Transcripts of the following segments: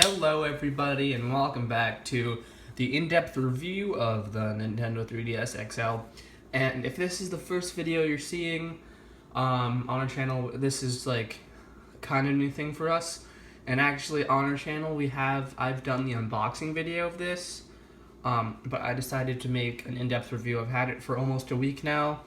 Hello everybody and welcome back to the in-depth review of the Nintendo 3DS XL. And if this is the first video you're seeing on our channel, this is like kind of new thing for us. And actually on our channel I've done the unboxing video of this, but I decided to make an in-depth review. I've had it for almost a week now,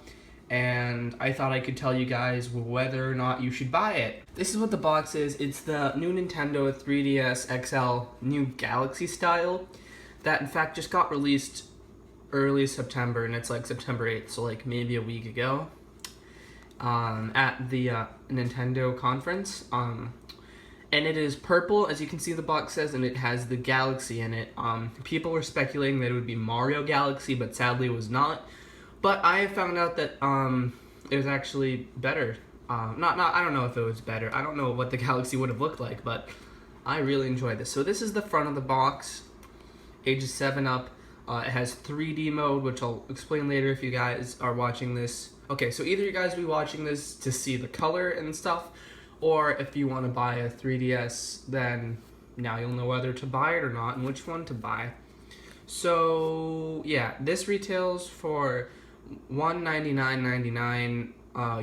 and I thought I could tell you guys whether or not you should buy it. This is what the box is. It's the new Nintendo 3DS XL new Galaxy style that in fact just got released early September, and it's like September 8th, so like maybe a week ago, at the Nintendo conference. And it is purple, as you can see the box says, and it has the Galaxy in it. People were speculating that it would be Mario Galaxy, but sadly it was not. But I found out that it was actually better. I don't know if it was better. I don't know what the Galaxy would have looked like, but I really enjoyed this. So this is the front of the box, ages 7 up. It has 3D mode, which I'll explain later if you guys are watching this. Okay, so either you guys will be watching this to see the color and stuff, or if you want to buy a 3DS, then now you'll know whether to buy it or not and which one to buy. So yeah, this retails for $199.99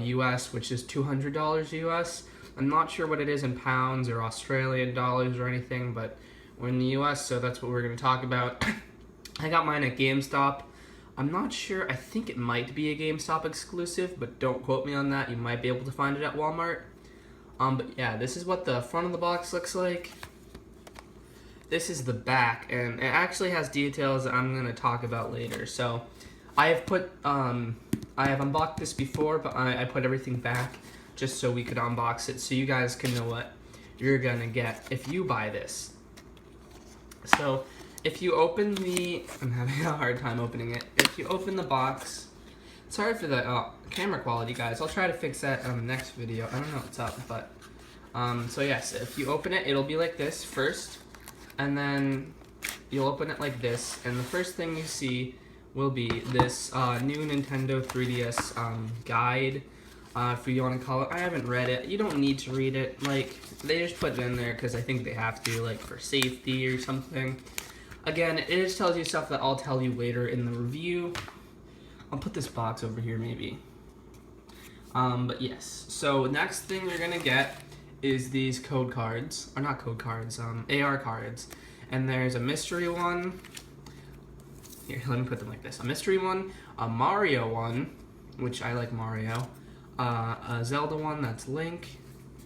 US, which is $200 US. I'm not sure what it is in pounds or Australian dollars or anything, but we're in the US, so that's what we're going to talk about. I got mine at GameStop. I'm not sure. I think it might be a GameStop exclusive, but don't quote me on that. You might be able to find it at Walmart. But yeah, this is what the front of the box looks like. This is the back, and it actually has details that I'm going to talk about later. So I have unboxed this before, but I put everything back just so we could unbox it, so you guys can know what you're gonna get if you buy this. So if you open I'm having a hard time opening it. If you open the box, sorry for the camera quality, guys. I'll try to fix that on the next video. I don't know what's up, but so yes, if you open it, it'll be like this first, and then you'll open it like this, and the first thing you see will be this new Nintendo 3DS guide, if you want to call it. I haven't read it. You don't need to read it. Like, they just put it in there because I think they have to, like, for safety or something. Again, it just tells you stuff that I'll tell you later in the review. I'll put this box over here maybe. But yes, so next thing you're gonna get is these code cards, or not code cards, AR cards. And there's a mystery one. Here, let me put them like this. A mystery one, a Mario one, which I like Mario, a Zelda one, that's Link,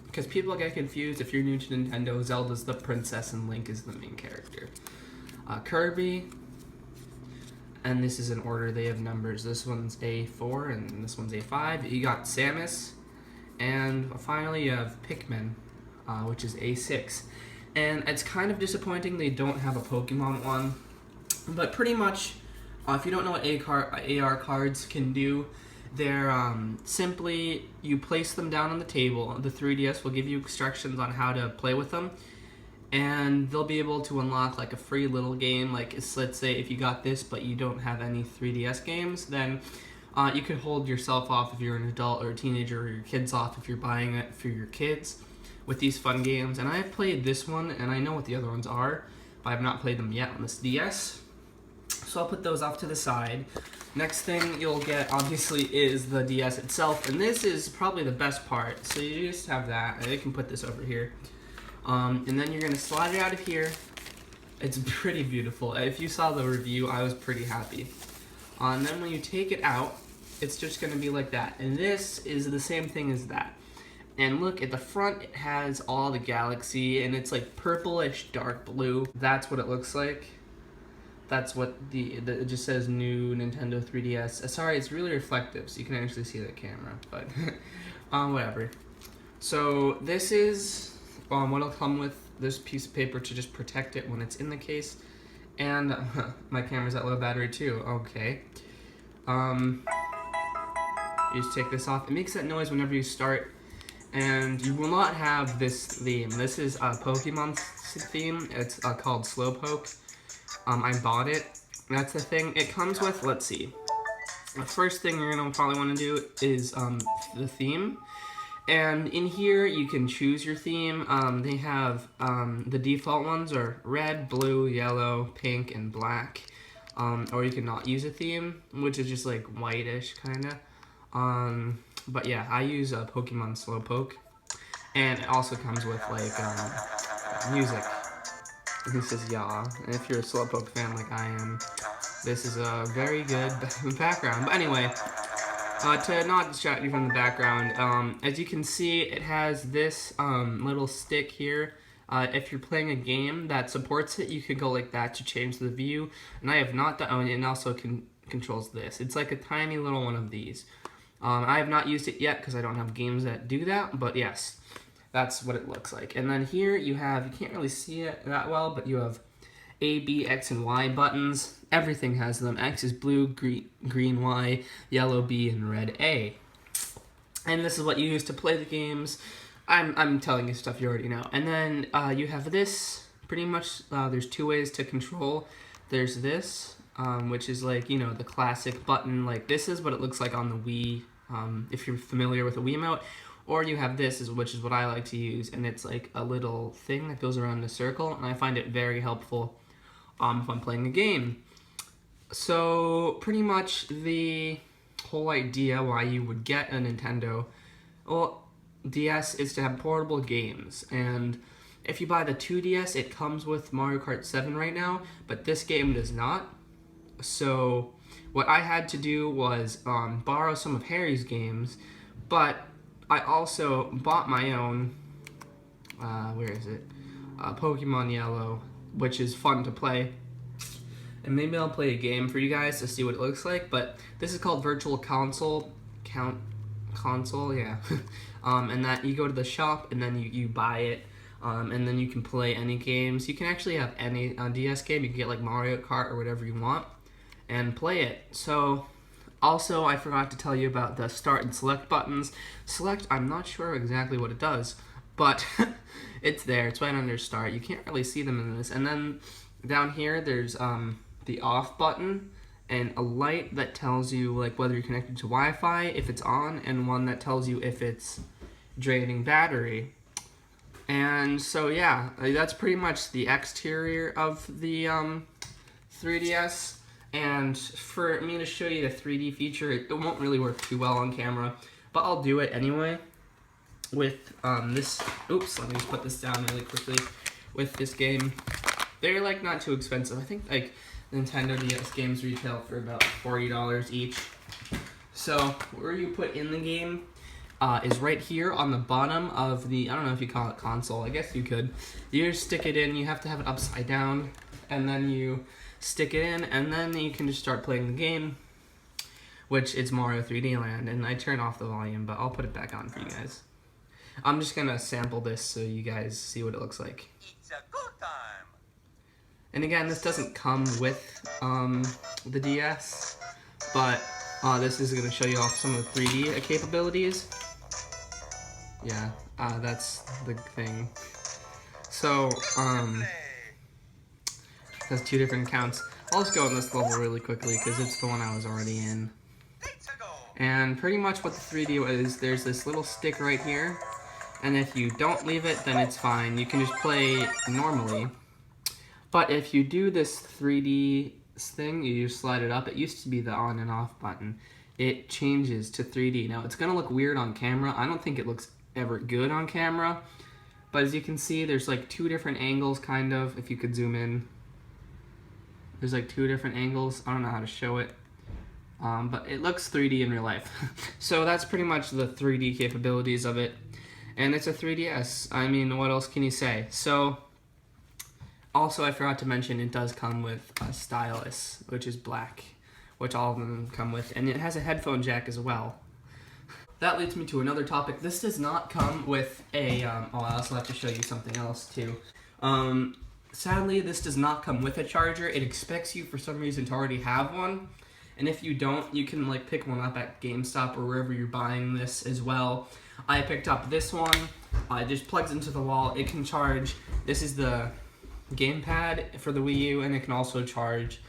because people get confused. If you're new to Nintendo, Zelda's the princess and Link is the main character. Kirby, and this is in order, they have numbers. This one's A4 and this one's A5. You got Samus, and finally you have Pikmin, which is A6. And it's kind of disappointing they don't have a Pokemon one. But pretty much, if you don't know what AR cards can do, they're simply, you place them down on the table. The 3DS will give you instructions on how to play with them, and they'll be able to unlock like a free little game. Like, let's say if you got this but you don't have any 3DS games, then you could hold yourself off if you're an adult or a teenager, or your kids off if you're buying it for your kids with these fun games. And I've played this one, and I know what the other ones are, but I've not played them yet on this DS. So I'll put those off to the side. Next thing you'll get, obviously, is the DS itself, and this is probably the best part. So you just have that, and you can put this over here. And then you're gonna slide it out of here. It's pretty beautiful. If you saw the review, I was pretty happy. And then when you take it out, it's just gonna be like that. And this is the same thing as that. And look, at the front, it has all the Galaxy, and it's like purplish dark blue. That's what it looks like. That's what it just says new Nintendo 3DS. Sorry, it's really reflective, so you can actually see the camera, but whatever. So this is what'll come with this piece of paper to just protect it when it's in the case. And my camera's at low battery too. Okay. You just take this off. It makes that noise whenever you start, and you will not have this theme. This is a Pokemon theme. It's called Slowpoke. I bought it. That's the thing. It comes with, let's see. The first thing you're gonna probably want to do is the theme. And in here, you can choose your theme. They have the default ones are red, blue, yellow, pink, and black. Or you can not use a theme, which is just like whitish kind of. But yeah, I use Pokemon Slowpoke, and it also comes with like music. This is Yaw, and if you're a Slowpoke fan like I am, this is a very good background. But anyway. To not distract you from the background, as you can see, it has this little stick here. If you're playing a game that supports it, you can go like that to change the view. And I have not done it, and also controls this. It's like a tiny little one of these. I have not used it yet because I don't have games that do that, but yes, that's what it looks like. And then here you can't really see it that well, but you have A, B, X, and Y buttons. Everything has them. X is blue, green Y, yellow B, and red A. And this is what you use to play the games. I'm telling you stuff you already know. And then you have this, pretty much, there's two ways to control. There's this, which is like, you know, the classic button. Like this is what it looks like on the Wii, if you're familiar with a Wiimote. Or you have this, which is what I like to use, and it's like a little thing that goes around in a circle, and I find it very helpful if I'm playing a game. So pretty much the whole idea why you would get a Nintendo DS is to have portable games, and if you buy the 2DS, it comes with Mario Kart 7 right now, but this game does not. So what I had to do was borrow some of Harry's games, but I also bought my own, Pokemon Yellow, which is fun to play. And maybe I'll play a game for you guys to see what it looks like, but this is called Virtual Console, yeah. And that you go to the shop and then you buy it, and then you can play any games. You can actually have any DS game. You can get like Mario Kart or whatever you want and play it. So also, I forgot to tell you about the start and select buttons. Select, I'm not sure exactly what it does, but it's there. It's right under start. You can't really see them in this. And then down here, there's the off button and a light that tells you like whether you're connected to Wi-Fi, if it's on, and one that tells you if it's draining battery. And so yeah, that's pretty much the exterior of the 3DS. And for me to show you the 3D feature, it won't really work too well on camera, but I'll do it anyway with this. Oops, let me just put this down really quickly. With this game, they're like not too expensive. I think like Nintendo DS games retail for about $40 each. So where you put in the game is right here on the bottom of the, I don't know if you call it console, I guess you could. You just stick it in, you have to have it upside down, and then you stick it in, and then you can just start playing the game, which is Mario 3D Land, and I turn off the volume, but I'll put it back on for you guys. I'm just gonna sample this so you guys see what it looks like. It's a good time. And again, this doesn't come with the DS, but this is gonna show you off some of the 3D capabilities. Yeah, that's the thing. So, it has two different accounts. I'll just go on this level really quickly because it's the one I was already in. And pretty much what the 3D is, there's this little stick right here, and if you don't leave it, then it's fine. You can just play normally. But if you do this 3D thing, you just slide it up. It used to be the on and off button. It changes to 3D. Now, it's gonna look weird on camera. I don't think it looks ever good on camera. But as you can see, there's like two different angles, kind of, if you could zoom in. There's like two different angles. I don't know how to show it. But it looks 3D in real life. So that's pretty much the 3D capabilities of it. And it's a 3DS. I mean, what else can you say? So, also I forgot to mention it does come with a stylus, which is black, which all of them come with. And it has a headphone jack as well. That leads me to another topic. This does not come with a, I also have to show you something else too. Sadly, this does not come with a charger. It expects you for some reason to already have one. And if you don't, you can like pick one up at GameStop or wherever you're buying this as well. I picked up this one. It just plugs into the wall. It can charge. This is the gamepad for the Wii U, and it can also charge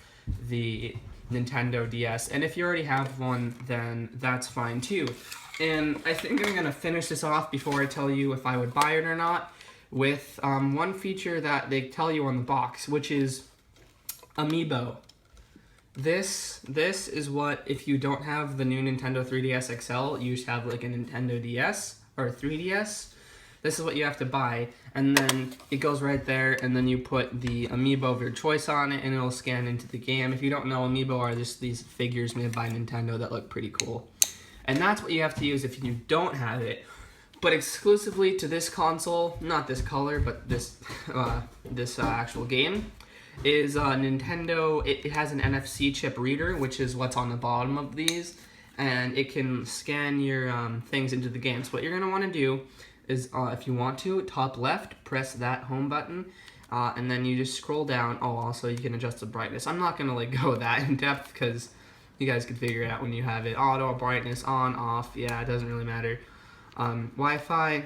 the Nintendo DS. And if you already have one, then that's fine too. And I think I'm gonna finish this off before I tell you if I would buy it or not with one feature that they tell you on the box, which is Amiibo. This is what, if you don't have the new Nintendo 3DS XL, you just have like a Nintendo DS or a 3DS. This is what you have to buy, and then it goes right there, and then you put the Amiibo of your choice on it, and it'll scan into the game. If you don't know, Amiibo are just these figures made by Nintendo that look pretty cool. And that's what you have to use if you don't have it. But exclusively to this console, not this color, but this actual game, is Nintendo. It has an NFC chip reader, which is what's on the bottom of these, and it can scan your things into the game. So what you're going to want to do is, if you want to, top left, press that home button, and then you just scroll down. Oh, also you can adjust the brightness. I'm not going to like go that in depth because you guys can figure it out when you have it. Auto, brightness, on, off, yeah, it doesn't really matter. Wi-Fi, you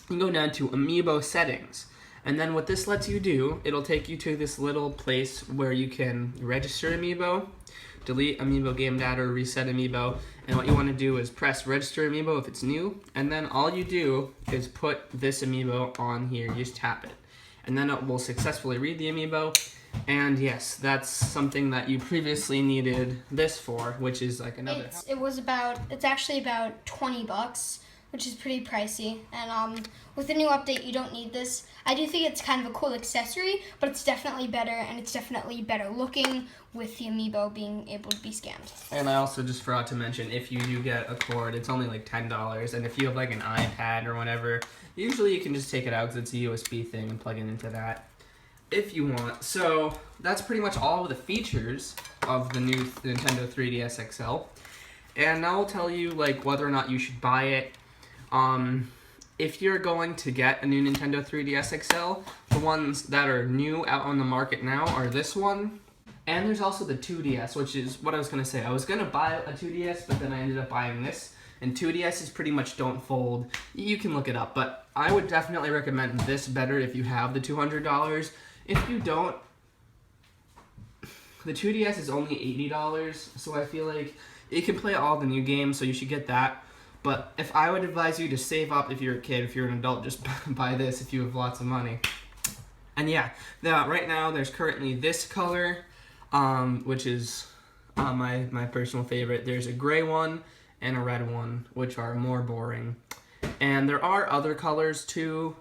can go down to Amiibo settings. And then what this lets you do, it'll take you to this little place where you can register Amiibo, delete Amiibo game data, or reset Amiibo. And what you want to do is press register Amiibo if it's new. And then all you do is put this Amiibo on here. You just tap it. And then it will successfully read the Amiibo. And yes, that's something that you previously needed this for, which is like another... It's actually about $20, which is pretty pricey. And with the new update, you don't need this. I do think it's kind of a cool accessory, but it's definitely better, and it's definitely better looking with the Amiibo being able to be scanned. And I also just forgot to mention, if you do get a cord, it's only like $10. And if you have like an iPad or whatever, usually you can just take it out because it's a USB thing and plug it into that if you want. So that's pretty much all of the features of the new Nintendo 3DS XL. And now I'll tell you like whether or not you should buy it. If you're going to get a new Nintendo 3DS XL, the ones that are new out on the market now are this one. And there's also the 2DS, which is what I was going to say. I was going to buy a 2DS, but then I ended up buying this. And 2DSs pretty much don't fold. You can look it up, but I would definitely recommend this better if you have the $200. If you don't, the 2DS is only $80, so I feel like you can play all the new games, so you should get that. But if I would advise you to save up if you're a kid, if you're an adult, just buy this if you have lots of money. And yeah, right now there's currently this color, which is my personal favorite. There's a gray one and a red one, which are more boring. And there are other colors too.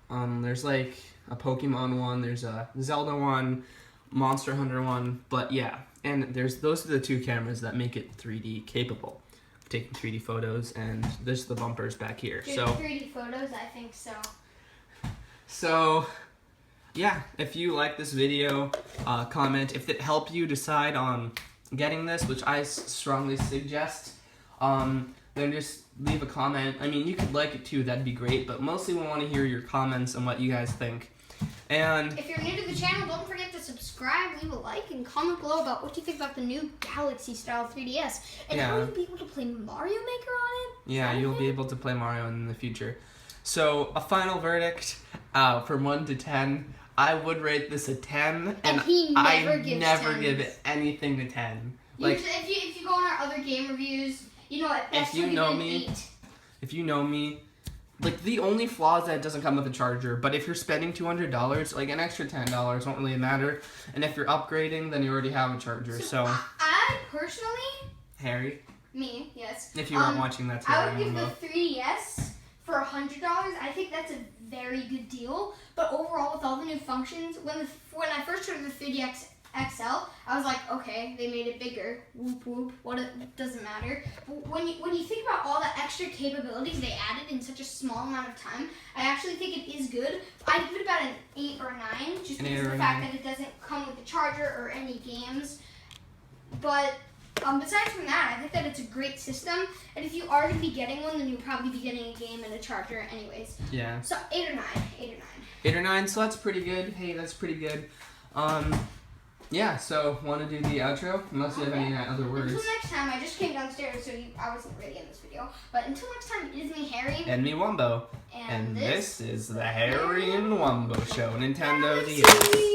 There's like a Pokemon one, there's a Zelda one, Monster Hunter one, but yeah. And those are the two cameras that make it 3D capable. Taking 3D photos, and this is the bumpers back here. Dude, so 3D photos, I think so. So yeah, if you like this video, comment. If it helped you decide on getting this, which I strongly suggest, then just leave a comment. I mean, you could like it too, that'd be great, but mostly we want to hear your comments on what you guys think. And if you're new to the channel, don't forget to subscribe, leave a like, and comment below about what you think about the new Galaxy style 3DS. And how you'll be able to play Mario Maker on it? Yeah, you'll be able to play Mario in the future. So, a final verdict, from 1 to 10, I would rate this a 10, and I never give it anything to 10. Like, if you go on our other game reviews, you know what? If you know me, like, the only flaw is that it doesn't come with a charger, but if you're spending $200, like, an extra $10 won't really matter, and if you're upgrading, then you already have a charger, so... I personally... Harry? Me, yes. If you weren't watching that today, I would give the 3DS for $100. I think that's a very good deal, but overall, with all the new functions, when I first heard of the 3DS XL, I was like, okay, they made it bigger. Whoop whoop. It doesn't matter. But when you think about all the extra capabilities they added in such a small amount of time, I actually think it is good. I'd give it about an 8 or 9, just because of the fact that it doesn't come with a charger or any games. But besides from that, I think that it's a great system. And if you are going to be getting one, then you'll probably be getting a game and a charger anyways. Yeah. So 8 or 9. 8 or 9. 8 or 9, so that's pretty good. Hey, that's pretty good. Yeah, so want to do the outro? Unless you have any other words. Until next time, I just came downstairs, so I wasn't really in this video. But until next time, it is me, Harry. And me, Wombo. And this is the Harry and Wombo Show, Nintendo DS.